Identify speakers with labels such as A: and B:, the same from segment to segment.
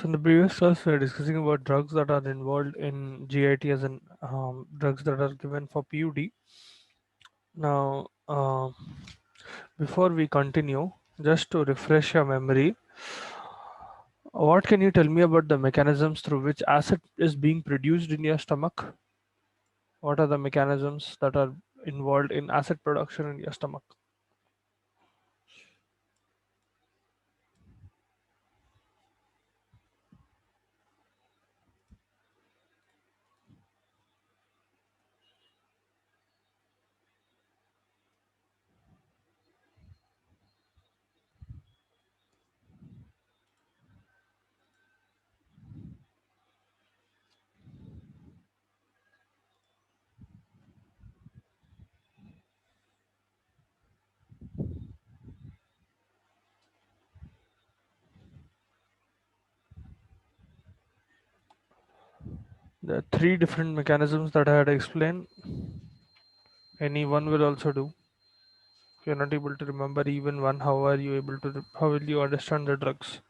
A: So in the previous class, we are discussing about drugs that are involved in GIT, as in drugs that are given for PUD. Now, before we continue, just to refresh your memory, what can you tell me about the mechanisms through which acid is being produced in your stomach? What are the mechanisms that are involved in acid production in your stomach? There are three different mechanisms that I had explained. Any one will also do. If you're not able to remember even one, how are you able to? How will you understand the drugs?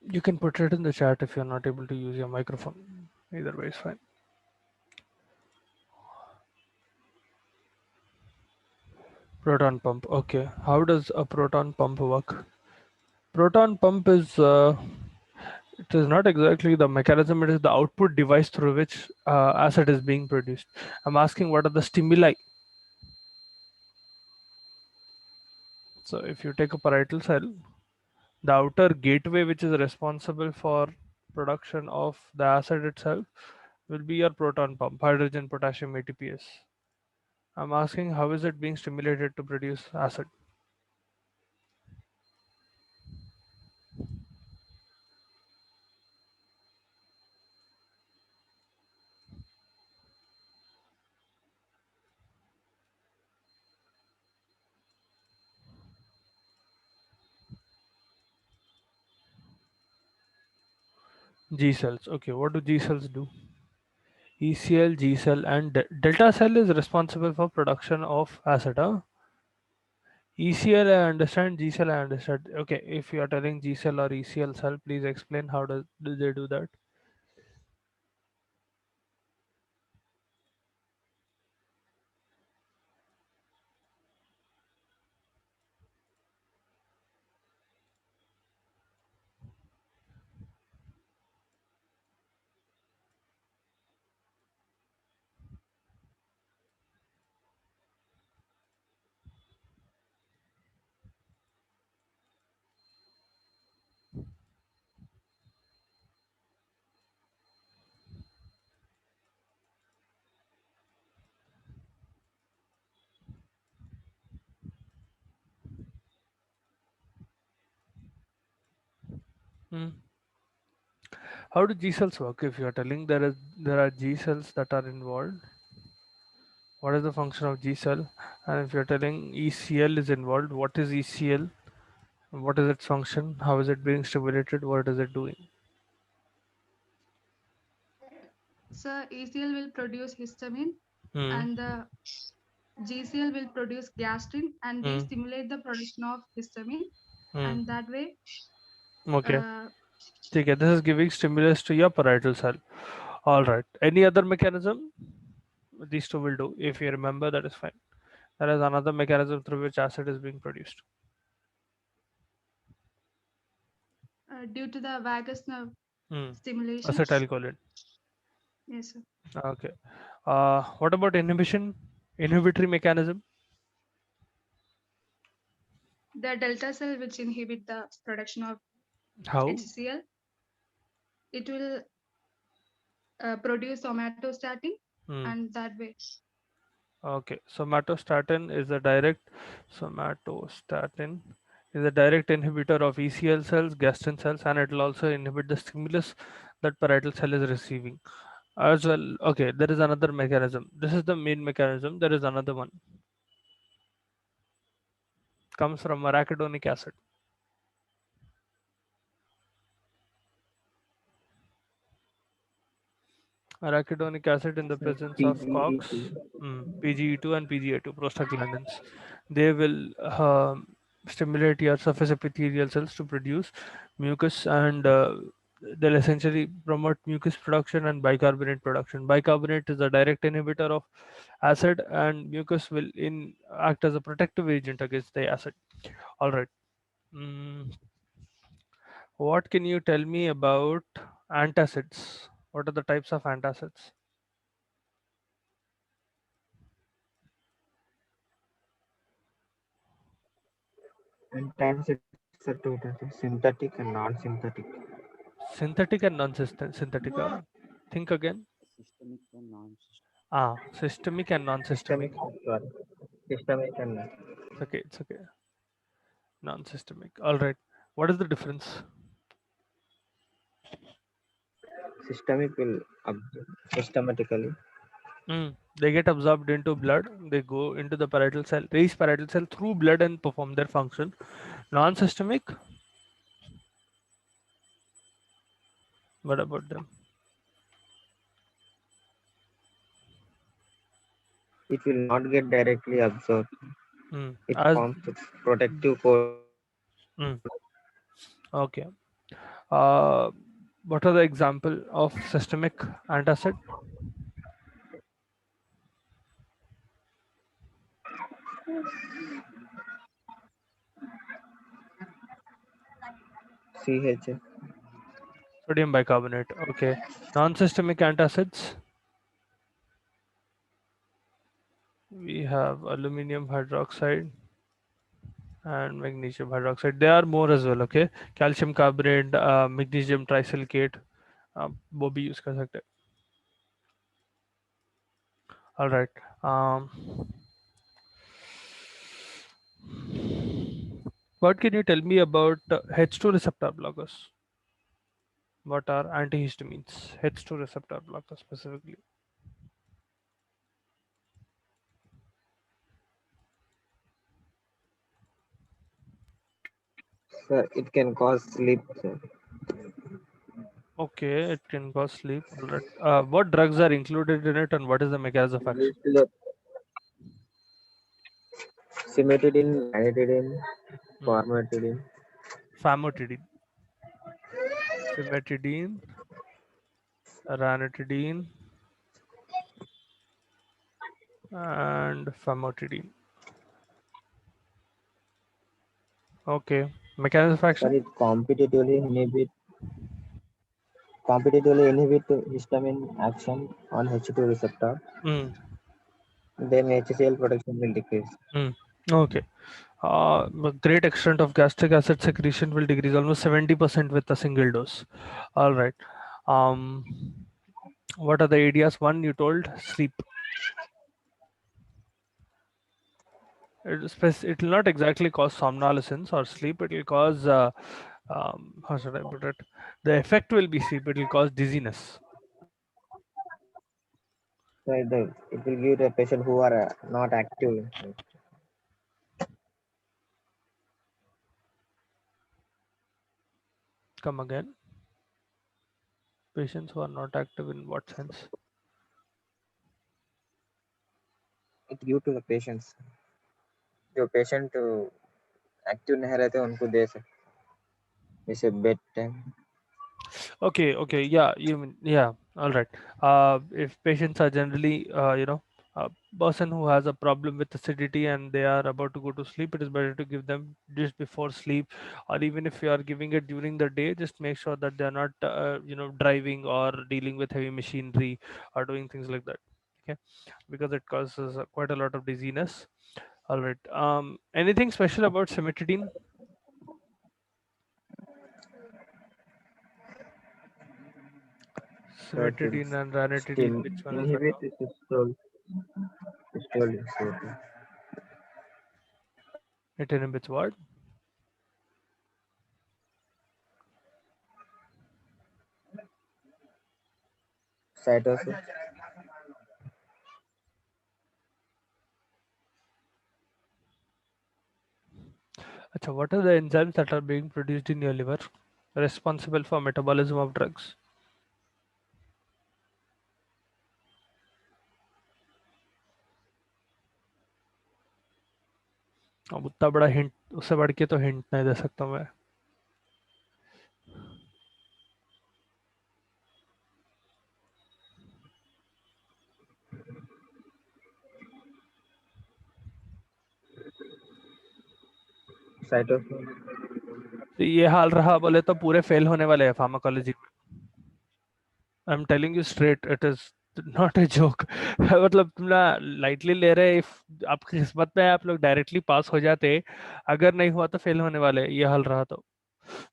A: You can put it in the chat if you're not able to use your microphone. Either way is fine. Proton pump. Okay. How does a proton pump work? Proton pump is it is not exactly the mechanism. It is the output device through which acid is being produced. I'm asking what are the stimuli. So if you take a parietal cell, the outer gateway which is responsible for production of the acid itself will be your proton pump, hydrogen potassium ATPase. I'm asking how is it being stimulated to produce acid? G cells. Okay, what do G cells do? ECL, G cell, and delta cell is responsible for production of acid. Huh? ECL I understand, G cell I understand. Okay, if you are telling G cell or ECL cell, please explain how do they do that? Hmm. How do G cells work? If you are telling there are G cells that are involved, what is the function of G cell? And if you are telling ECL is involved, what is ECL? What is its function? How is it being stimulated? What is it doing?
B: So ECL will produce histamine
A: Hmm.
B: and the GCL will produce gastrin and these
A: Hmm.
B: stimulate the production of histamine
A: Hmm.
B: and that way
A: Okay.
B: uh,
A: ठीक है, this is giving stimulus to your parietal cell. All right. Any other mechanism? These two will do. If you remember, that is fine. There is another mechanism through which acid is being produced.
B: due to the vagus nerve
A: Hmm.
B: stimulation.
A: Acetylcholine.
B: Yes, sir.
A: Okay. What about inhibition? Inhibitory mechanism?
B: The delta cell which inhibit the production of
A: How?
B: HCl, it will produce somatostatin
A: Hmm.
B: and that way.
A: Okay. Somatostatin is a direct inhibitor of ECL cells, gastrin cells, and it will also inhibit the stimulus that parietal cell is receiving. As well, okay, there is another mechanism. This is the main mechanism. There is another one. Comes from arachidonic acid. Arachidonic acid in the
C: Sir,
A: presence of COX,
C: PGE2.
A: PGE2 and PGA2 prostaglandins. They will stimulate your surface epithelial cells to produce mucus, and they'll essentially promote mucus production and bicarbonate production. Bicarbonate is a direct inhibitor of acid, and mucus will act as a protective agent against the acid. All right. Mm, what can you tell me about antacids? What are the types of antacids?
C: Antacids are two types, synthetic and non-synthetic.
A: Synthetic and non-synthetic. Think again.
D: systemic and non-systemic.
A: Systemic and non-systemic.
C: Systemic, sorry. Systemic and
A: It's okay. Non-systemic. All right. What is the difference?
C: systemic will absorb systematically.
A: They get absorbed into blood. They go into the parietal cell, reach parietal cell through blood and perform their function. Non-systemic. What about them?
C: It will not get directly absorbed. It
A: As
C: forms a protective coating on the cells.
A: mm, okay. Uh, what are the example of systemic antacid?
C: CHF,
A: Sodium bicarbonate. Okay. Non-systemic antacids. We have aluminum hydroxide and magnesium hydroxide. There are more as well. Okay. Calcium carbonate, magnesium trisilicate. वो भी use कर सकते हैं. All right. What can you tell me about H2 receptor blockers? What are antihistamines? H2 receptor blockers specifically.
C: sir, it can cause sleep, sir.
A: Okay, it can cause sleep. All right. What drugs are included in it, and what is the mechanism of action?
C: Used to the cimetidine, ranitidine,
A: Hmm.
C: formatidine,
A: Famotidine, cimetidine, ranitidine, and famotidine. Okay. Mechanism of
C: sir,
A: action?
C: it competitively inhibit histamine action on H2 receptor.
A: Hmm.
C: Then HCl production will decrease.
A: Hmm. Okay. A great extent of gastric acid secretion will decrease almost 70% with a single dose. All right. Um, what are the areas? One you told sleep. It will not exactly cause somnolence or sleep. It will cause how should I put it? The effect will be sleep. It will cause dizziness.
C: So it will give the patient who are not active.
A: Come again. Patients who are not active in what sense?
C: It give to the patients. जो patient active नहीं रहते उनको दे सकते जैसे bed time.
A: Okay, yeah, you mean, yeah, all right. If patients are generally, a person who has a problem with acidity and they are about to go to sleep, it is better to give them just before sleep, or even if you are giving it during the day, just make sure that they are not, driving or dealing with heavy machinery or doing things like that. Okay, because it causes quite a lot of dizziness. All right. Anything special about cimetidine?
C: So it will
A: Cimetidine and ranitidine, which one is
C: inhibit
A: better?
C: systole disorder.
A: It inhibits what?
C: Cytosis.
A: Acha, what are the enzymes that are being produced in your liver responsible for metabolism of drugs? अब उतना बड़ा hint, उससे बढ़ के तो hint नहीं दे सकता मैं।
C: साइटोक्रोम।
A: तो ये हाल रहा बोले तो पूरे फेल होने वाले हैं फार्माकोलॉजी में। आई am telling you straight, it is not a joke. मतलब तुम ना लाइटली ले रहे, इफ आपकी किस्मत में आप लोग डायरेक्टली पास हो जाते, अगर नहीं हुआ तो फेल होने वाले, ये हाल रहा तो।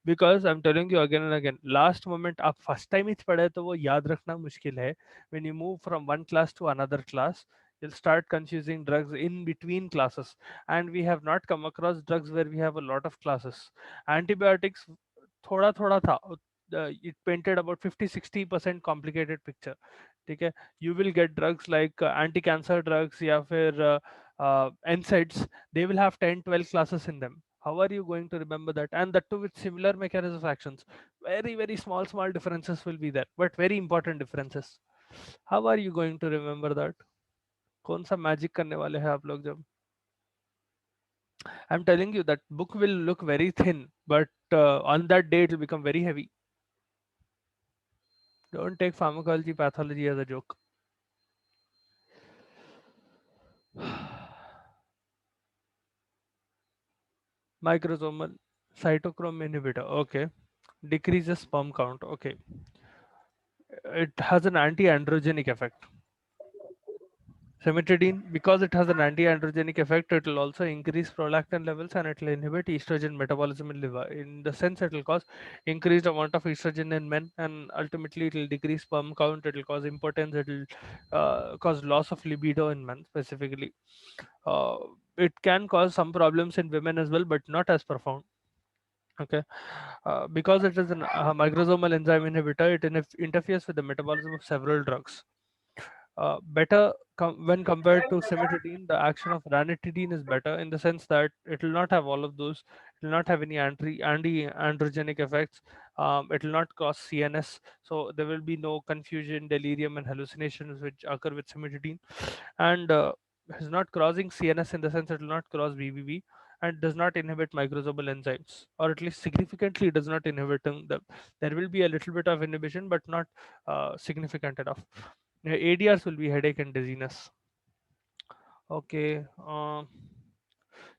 A: Because I am telling you again and again, last moment आप फर्स्ट टाइम ही पढ़े तो वो याद रखना मुश्किल है। When you move from one class to another class, you'll start confusing drugs in between classes, and we have not come across drugs where we have a lot of classes. Antibiotics थोड़ा थोड़ा था, it painted about 50-60% complicated picture, ठीक है। You will get drugs like anti cancer drugs या फिर NSAIDs, they will have 10-12 classes in them. How are you going to remember that? And that too with similar mechanism of actions. Very small differences will be there, but very important differences. How are you going to remember that? कौन सा magic करने वाले हैं आप लोग जब? I'm telling you that book will look very thin, but on that day it will become very heavy. Don't take pharmacology pathology as a joke. Microsomal cytochrome inhibitor. Okay. Decreases sperm count. Okay. It has an anti-androgenic effect. Cimetidine, because it has an anti-androgenic effect, it will also increase prolactin levels and it will inhibit estrogen metabolism in liver. In the sense, it will cause increased amount of estrogen in men, and ultimately it will decrease sperm count. It will cause impotence. It will cause loss of libido in men specifically. Uh, it can cause some problems in women as well, but not as profound. Okay, because it is an microsomal enzyme inhibitor, it interferes with the metabolism of several drugs. Better when compared to cimetidine, the action of ranitidine is better in the sense that it will not have all of those. It will not have any anti-androgenic effects. It will not cause CNS, so there will be no confusion, delirium, and hallucinations which occur with cimetidine. And is not crossing CNS in the sense it will not cross BBB, and does not inhibit microsomal enzymes, or at least significantly does not inhibit them. There will be a little bit of inhibition, but not significant enough. ADRs will be headache and dizziness. Okay.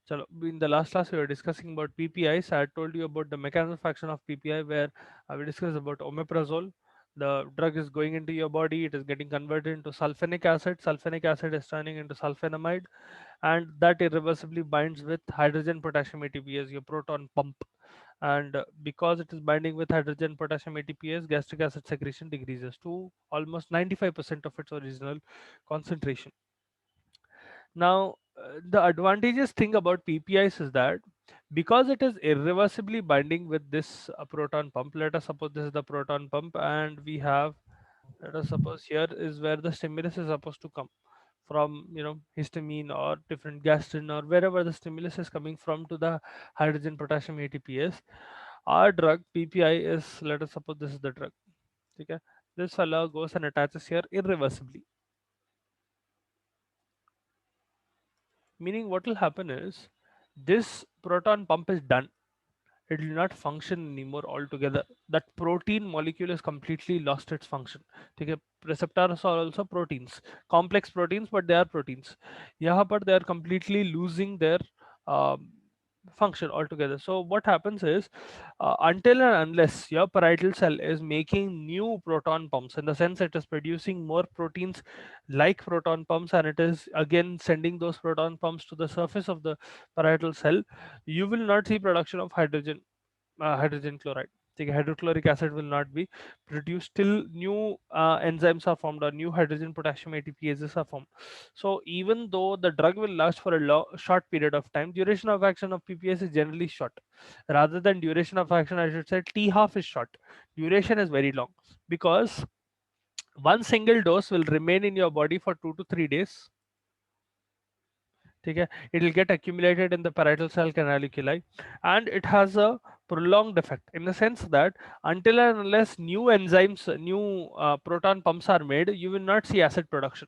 A: So in the last class we were discussing about PPIs. I told you about the mechanism of action of PPI, where we discussed about omeprazole. The drug is going into your body, it is getting converted into sulfenic acid. Sulfenic acid is turning into sulfonamide, and that irreversibly binds with hydrogen potassium ATPase, your proton pump. And because it is binding with hydrogen potassium ATPase, gastric acid secretion decreases to almost 95% of its original concentration. Now, the advantageous thing about PPIs is that because it is irreversibly binding with this proton pump, let us suppose this is the proton pump, and we have, let us suppose here is where the stimulus is supposed to come from, histamine or different gastrin or wherever the stimulus is coming from to the hydrogen potassium ATPase. Our drug PPI is, let us suppose this is the drug. Okay, this fellow goes and attaches here irreversibly. Meaning what will happen is this proton pump is done. It will not function anymore altogether. That protein molecule has completely lost its function. Okay, receptors are also proteins, complex proteins, but they are proteins. यहाँ पर they are completely losing their um, function altogether. So what happens is, until and unless your parietal cell is making new proton pumps, in the sense it is producing more proteins like proton pumps, and it is again sending those proton pumps to the surface of the parietal cell, you will not see production of hydrogen chloride. The hydrochloric acid will not be produced till new enzymes are formed or new hydrogen potassium ATPases are formed. So even though the drug will last for a short period of time, duration of action of PPS is generally short. Rather than duration of action, I should say T half is short. Duration is very long, because one single dose will remain in your body for 2 to 3 days. Okay, it will get accumulated in the parietal cell canaliculi, and it has a prolonged effect in the sense that until and unless new enzymes, new proton pumps are made, you will not see acid production.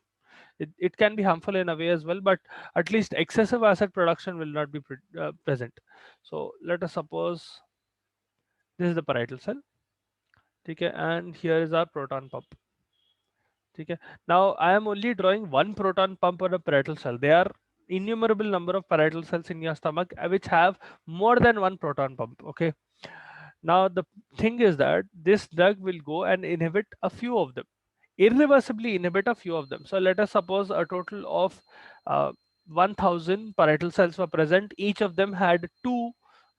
A: It can be harmful in a way as well, but at least excessive acid production will not be present. So let us suppose this is the parietal cell, okay, and here is our proton pump. Okay. Now I am only drawing one proton pump on a parietal cell. There are innumerable number of parietal cells in your stomach which have more than one proton pump. Okay. Now the thing is that this drug will go and inhibit a few of them, irreversibly inhibit a few of them. So let us suppose a total of uh, 1000 parietal cells were present. Each of them had two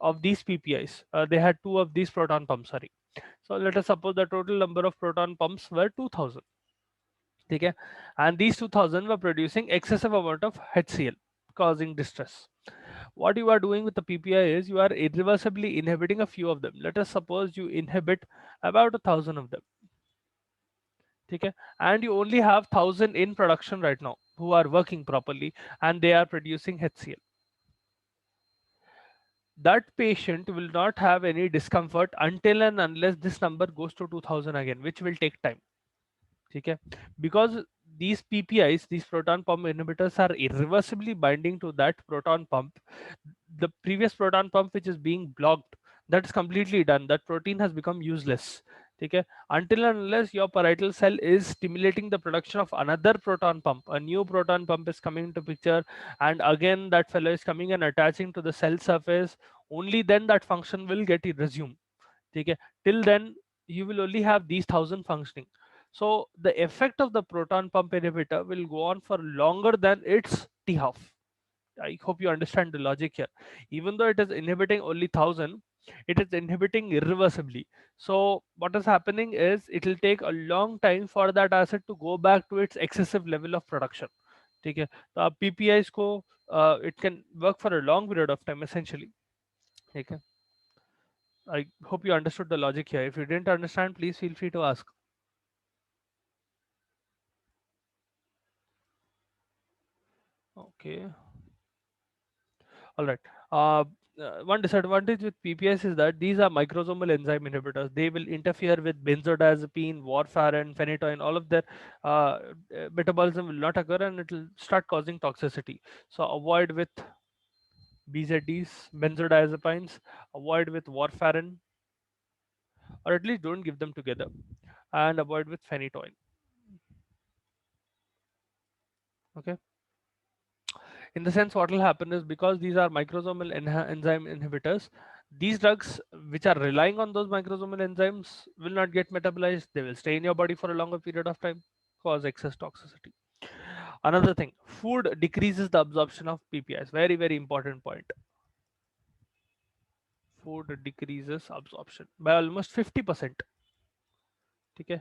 A: of these PPIs. They had two of these proton pumps. Sorry. So let us suppose the total number of proton pumps were 2000. Okay, and these 2000 were producing excessive amount of HCl, causing distress. What you are doing with the PPI is you are irreversibly inhibiting a few of them. Let us suppose you inhibit about 1000 of them. Okay, and you only have 1000 in production right now who are working properly and they are producing HCl. That patient will not have any discomfort until and unless this number goes to 2000 again, which will take time. Okay, because these PPIs, these proton pump inhibitors, are irreversibly binding to that proton pump. The previous proton pump which is being blocked, that's completely done. That protein has become useless. Okay, until and unless your parietal cell is stimulating the production of another proton pump, a new proton pump is coming into picture, and again that fellow is coming and attaching to the cell surface, only then that function will get resumed. Okay, till then you will only have these 1000 functioning. So the effect of the proton pump inhibitor will go on for longer than its T half. I hope you understand the logic here. Even though it is inhibiting only 1000, it is inhibiting irreversibly. So what is happening is it will take a long time for that acid to go back to its excessive level of production. Okay, the PPIs को it can work for a long period of time essentially. Okay, I hope you understood the logic here. If you didn't understand, please feel free to ask. Okay. All right. One disadvantage with PPS is that these are microsomal enzyme inhibitors. They will interfere with benzodiazepine, warfarin, phenytoin. All of their metabolism will not occur, and it will start causing toxicity. So avoid with BZDs, benzodiazepines. Avoid with warfarin, or at least don't give them together, and avoid with phenytoin. Okay. In the sense, what will happen is because these are microsomal enzyme inhibitors, these drugs which are relying on those microsomal enzymes will not get metabolized. They will stay in your body for a longer period of time, cause excess toxicity. Another thing, food decreases the absorption of PPIs. Very, very important point. Food decreases absorption by almost 50%. Okay.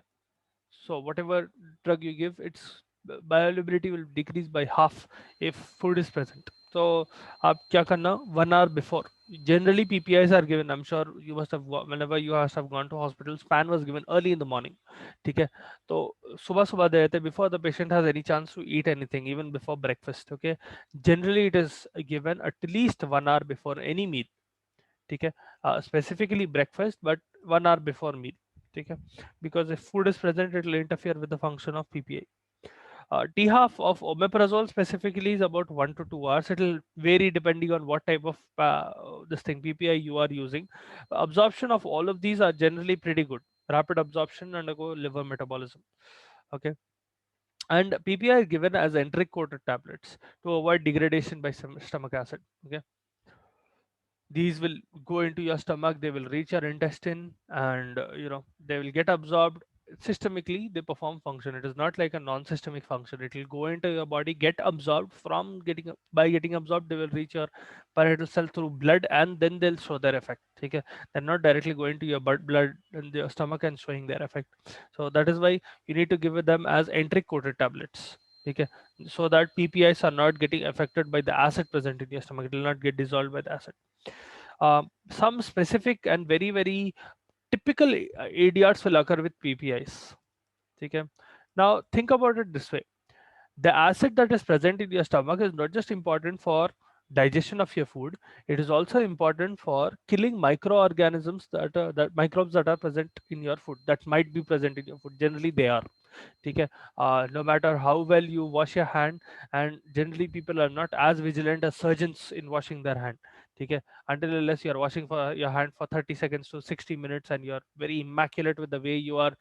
A: So whatever drug you give, its bioavailability will decrease by half if food is present. So आप क्या करना 1 hour before. Generally PPIs are given. I'm sure you must have whenever you must have gone to hospital, span was given early in the morning. ठीक है, तो सुबह सुबह दे देते before the patient has any chance to eat anything, even before breakfast. Okay, generally it is given at least 1 hour before any meal. ठीक है, specifically breakfast, but 1 hour before meal. ठीक है, because if food is present, it will interfere with the function of PPA. T half of omeprazole specifically is about 1 to 2 hours. It will vary depending on what type of this thing PPI you are using. Absorption of all of these are generally pretty good. Rapid absorption, undergo liver metabolism. Okay, and PPI is given as enteric coated tablets to avoid degradation by some stomach acid. Okay, these will go into your stomach, they will reach your intestine, and they will get absorbed systemically. They perform function. It is not like a non-systemic function. It will go into your body, get absorbed. From getting by getting absorbed, they will reach your parietal cell through blood, and then they'll show their effect. Okay, they're not directly going to your blood and your stomach and showing their effect. So that is why you need to give them as enteric coated tablets. Okay, so that PPIs are not getting affected by the acid present in your stomach. It will not get dissolved by the acid. Some specific and very, very typical ADRs will occur with PPIs. Okay, now think about it this way. The acid that is present in your stomach is not just important for digestion of your food, it is also important for killing microorganisms that microbes that are present in your food, that might be present in your food. Generally they are. ठीक है. No matter how well you wash your hand, and generally people are not as vigilant as surgeons in washing their hand. ठीक है. Until unless you are washing for your hand for 30 seconds to 60 minutes and you are very immaculate with the way you are,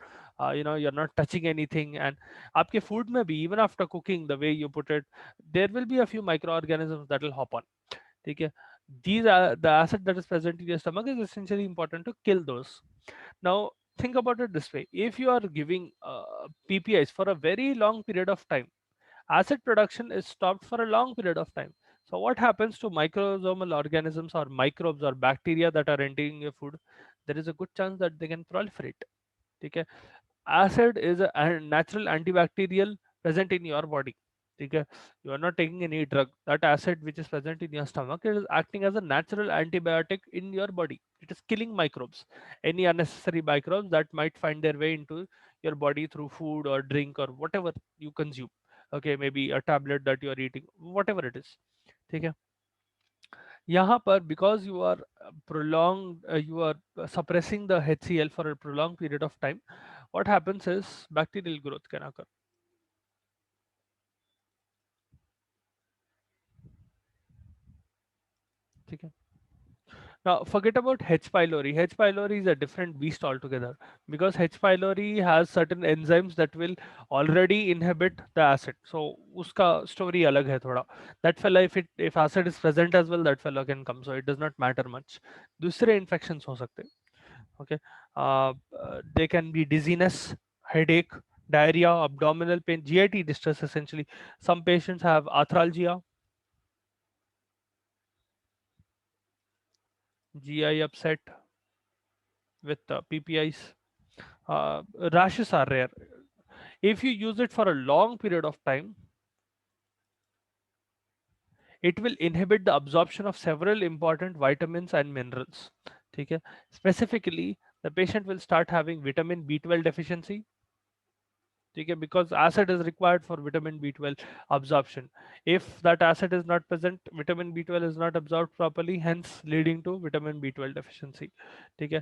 A: you're not touching anything, and आपके food में भी, even after cooking, the way you put it, there will be a few microorganisms that will hop on. ठीक है. These are the acid that is present in your stomach is essentially important to kill those. Now, think about it this way: if you are giving PPIs for a very long period of time, acid production is stopped for a long period of time. So, what happens to microsomal organisms or microbes or bacteria that are entering your food? There is a good chance that they can proliferate. Okay? Acid is a natural antibacterial present in your body. Okay? You are not taking any drug. That acid which is present in your stomach, it is acting as a natural antibiotic in your body. It is killing microbes, any unnecessary microbes that might find their way into your body through food or drink or whatever you consume. Okay, maybe a tablet that you are eating, whatever it is. ठीक है. यहाँ पर because you are prolonged, you are suppressing the HCl for a prolonged period of time, what happens is bacterial growth can occur. ठीक है. Now forget about H. pylori. H. pylori is a different beast altogether, because H. pylori has certain enzymes that will already inhibit the acid. So uska story alag hai thoda. That fellow, if acid is present as well, that fellow can come. So it does not matter much. दूसरे infections हो सकते. Okay, they can be dizziness, headache, diarrhea, abdominal pain, GIT distress. Essentially, some patients have arthralgia, GI upset with PPIs. Rashes are rare. If you use it for a long period of time, it will inhibit the absorption of several important vitamins and minerals. Okay? Specifically, the patient will start having vitamin B12 deficiency. Okay? Because acid is required for vitamin B12 absorption. If that acid is not present, vitamin B12 is not absorbed properly, hence leading to vitamin B12 deficiency. Okay?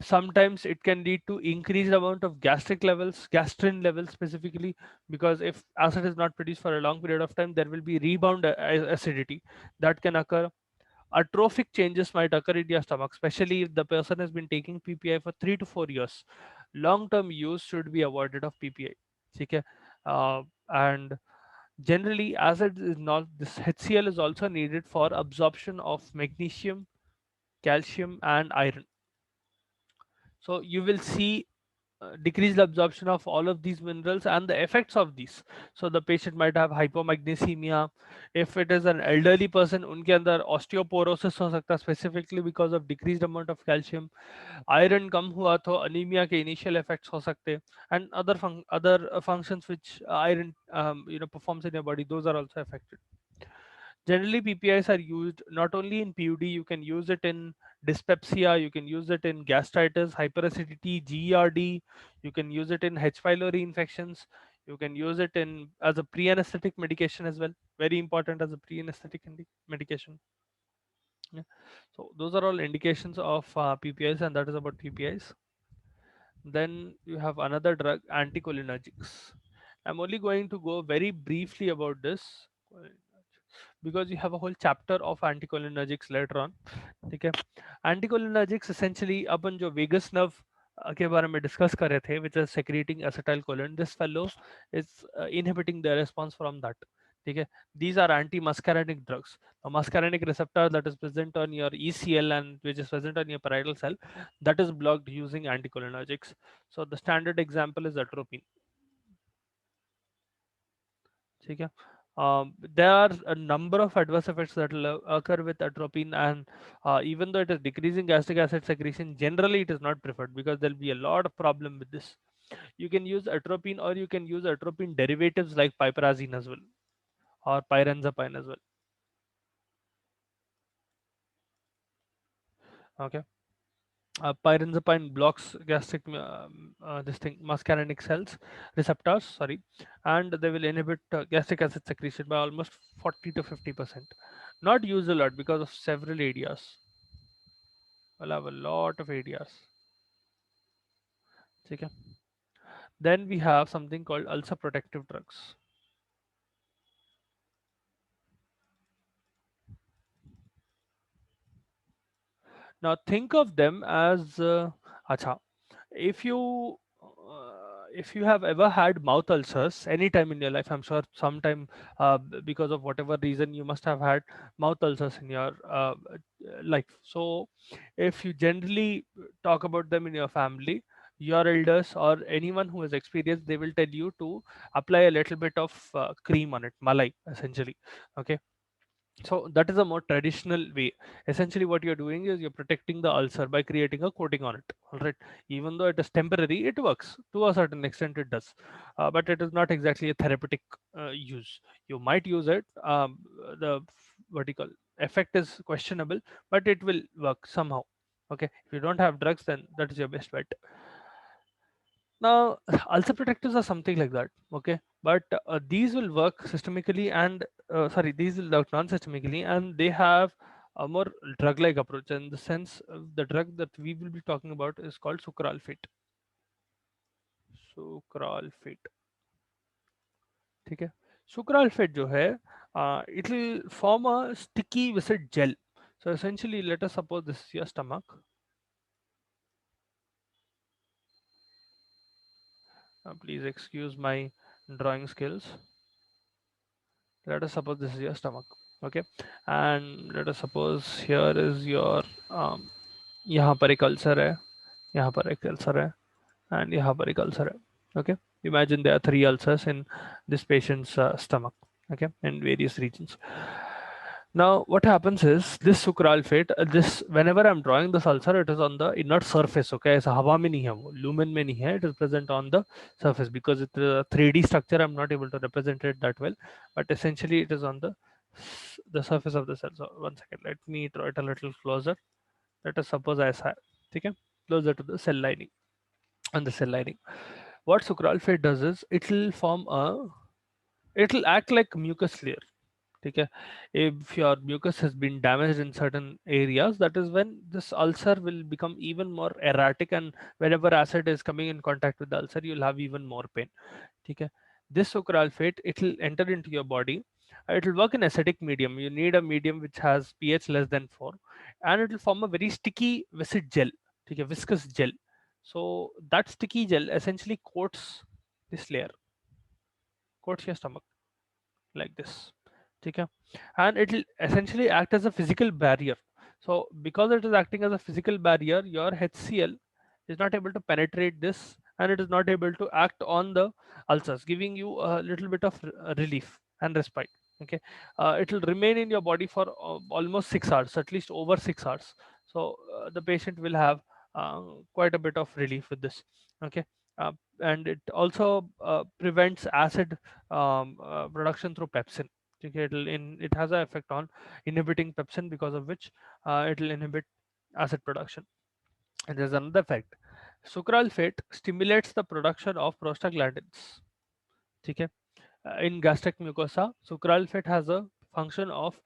A: Sometimes it can lead to increased amount of gastric levels, gastrin levels specifically, because if acid is not produced for a long period of time, there will be rebound acidity that can occur. Atrophic changes might occur in your stomach, especially if the person has been taking PPI for 3 to 4 years. Long-term use should be avoided of PPI. Okay? And generally, acid is not, this HCl is also needed for absorption of magnesium, calcium, and iron. So you will see decreased absorption of all of these minerals and the effects of these. So the patient might have hypomagnesemia. If it is an elderly person, unke andar osteoporosis ho sakta, specifically because of decreased amount of calcium. Iron kam hua to anemia ke initial effects ho sakte, and other functions which iron performs in your body, those are also affected. Generally, PPIs are used not only in PUD, you can use it in dyspepsia, you can use it in gastritis, hyperacidity, GERD, you can use it in H. pylori infections, you can use it in as a pre-anesthetic medication as well. Very important as a pre-anesthetic medication. Yeah. So those are all indications of PPIs, and that is about PPIs. Then you have another drug, anticholinergics. I'm only going to go very briefly about this because you have a whole chapter of anticholinergics later on. ठीक है. Anticholinergics essentially अपन जो vagus nerve के बारे में discuss कर रहे थे, which is secreting acetylcholine. This fellow is inhibiting the response from that. ठीक है. These are anti-muscarinic drugs. A muscarinic receptor that is present on your ECL and which is present on your parietal cell, that is blocked using anticholinergics. So the standard example is atropine. ठीक है. There are a number of adverse effects that will occur with atropine, and even though it is decreasing gastric acid secretion, generally it is not preferred because there will be a lot of problem with this. You can use atropine, or you can use atropine derivatives like piperazine as well, or pyrazapine as well. Okay. Pyrazapine blocks gastric this thing muscarinic cells receptors, sorry, and they will inhibit gastric acid secretion by almost 40 to 50%. Not used a lot because of several areas. We'll have a lot of areas. Okay. Then we have something called ulcer protective drugs. Now think of them as acha. If you if you have ever had mouth ulcers anytime in your life, I'm sure sometime because of whatever reason you must have had mouth ulcers in your life. So if you generally talk about them in your family, your elders or anyone who has experienced, they will tell you to apply a little bit of cream on it, malai essentially. Okay, so that is a more traditional way. Essentially what you're doing is you're protecting the ulcer by creating a coating on it. All right, even though it is temporary, it works to a certain extent, it does. But it is not exactly a therapeutic use. You might use it, the what you call effect is questionable, but it will work somehow. Okay, if you don't have drugs, then that is your best bet. Now, ulcer protectors are something like that, okay? But these will work systemically and sorry, these will work non-systemically, and they have a more drug-like approach. In the sense, the drug that we will be talking about is called sucralfate. Sucralfate, ठीक है? Sucralfate जो है, it will form a sticky viscid gel. So essentially, let us suppose this is your stomach. Please excuse my drawing skills. Let us suppose this is your stomach. Okay, and let us suppose here is your यहाँ पर एक ulcer है, यहाँ पर एक ulcer है, and यहाँ पर एक अल्सर है. Okay, imagine there are three ulcers in this patient's stomach, okay, in various regions. Now what happens is this sucralfate, this whenever I'm drawing this ulcer, it is on the inert surface. Okay, ऐसा हवा में नहीं है, वो lumen में नहीं है, it is present on the surface. Because it is a 3D structure, I'm not able to represent it that well, but essentially it is on the surface of the cell. So one second, let me draw it a little closer. Let us suppose ऐसा है, ठीक है, closer to the cell lining. On the cell lining, what sucralfate does is it'll act like mucus layer. Okay, if your mucus has been damaged in certain areas, that is when this ulcer will become even more erratic, and whenever acid is coming in contact with the ulcer, you'll have even more pain. Okay, this sucralfate, it will enter into your body. It will work in acidic medium. You need a medium which has pH less than 4, and it will form a very sticky viscid gel. Okay, viscous gel. So that sticky gel essentially coats this layer, coats your stomach like this. Okay, and it will essentially act as a physical barrier. So because it is acting as a physical barrier, your HCl is not able to penetrate this, and it is not able to act on the ulcers, giving you a little bit of relief and respite. Okay, it will remain in your body for almost 6 hours, at least over 6 hours. So the patient will have quite a bit of relief with this. Okay, uh, and it also prevents acid production through pepsin. Okay, it has an effect on inhibiting pepsin, because of which it will inhibit acid production. And there's another effect. Sucralfate stimulates the production of prostaglandins. Okay, in gastric mucosa, sucralfate has a function of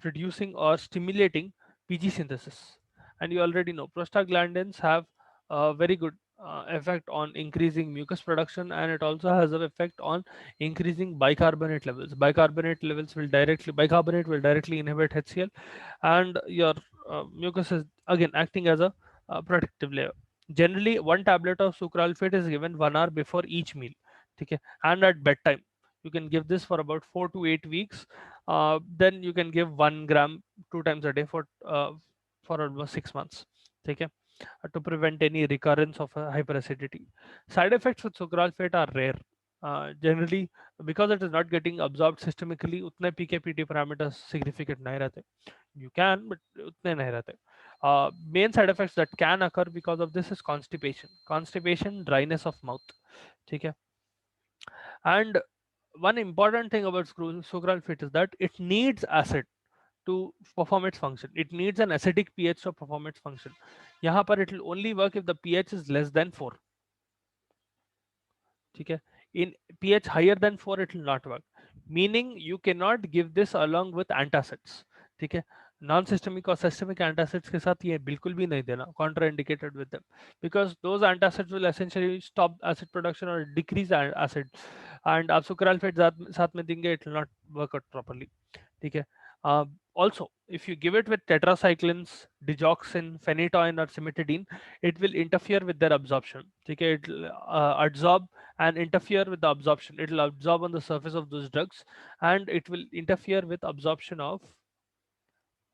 A: producing or stimulating PG synthesis. And you already know prostaglandins have a very good effect on increasing mucus production, and it also has an effect on increasing bicarbonate levels. Bicarbonate will directly inhibit HCl, and your mucus is again acting as a protective layer. Generally, one tablet of sucralfate is given 1 hour before each meal. Okay, and at bedtime you can give this for about 4 to 8 weeks. Then you can give 1 gram 2 times a day for almost 6 months. Okay, to prevent any recurrence of hyperacidity. Side effects with sucralfate are rare. Generally, because it is not getting absorbed systemically, उतने PK PD parameters significant नहीं रहते. You can, but उतने नहीं रहते. Main side effects that can occur because of this is constipation, dryness of mouth. ठीक है, and one important thing about sucralfate is that it needs acid to perform its function. It needs an acidic pH to perform its function. यहाँ पर it will only work if the pH is less than 4. ठीक है, in pH higher than 4 it will not work. Meaning you can not give this along with antacids, ठीक है। Non systemic और systemic antacids के साथ ये बिल्कुल भी नहीं देना, Contra indicated with them, because those antacids will essentially stop acid production और डिक्रीज एसिड, एंड आप सुक्राल्फेट साथ में देंगे it will not work out properly, ठीक है। Also, if you give it with tetracyclines, digoxin, phenytoin or cimetidine, it will interfere with their absorption, ठीक है। It will absorb and interfere with the absorption. It will absorb on the surface of those drugs, and it will interfere with absorption of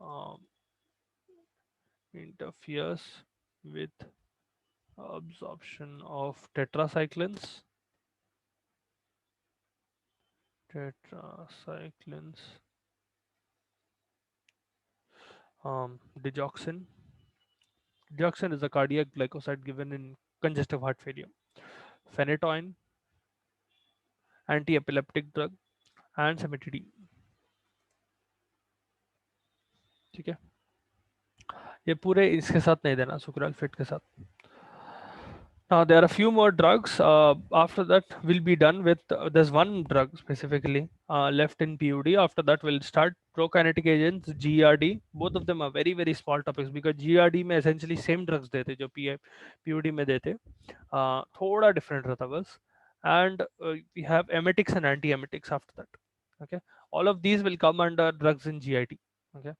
A: um, interferes with absorption of tetracyclines, digoxin. Digoxin is a cardiac glycoside given in congestive heart failure. Phenytoin, anti-epileptic drug, and cimetidine, ठीक है। ये पूरे इसके साथ नहीं देना, sucralfate के साथ। Now there are a few more drugs. After that, we'll be done with. There's one drug specifically left in PUD. After that, we'll start prokinetic agents, GERD. Both of them are very very small topics because GERD में essentially same drugs देते जो PUD में देते, थोड़ा different रहता बस. And we have emetics and antiemetics after that. Okay, all of these will come under drugs in GIT. Okay,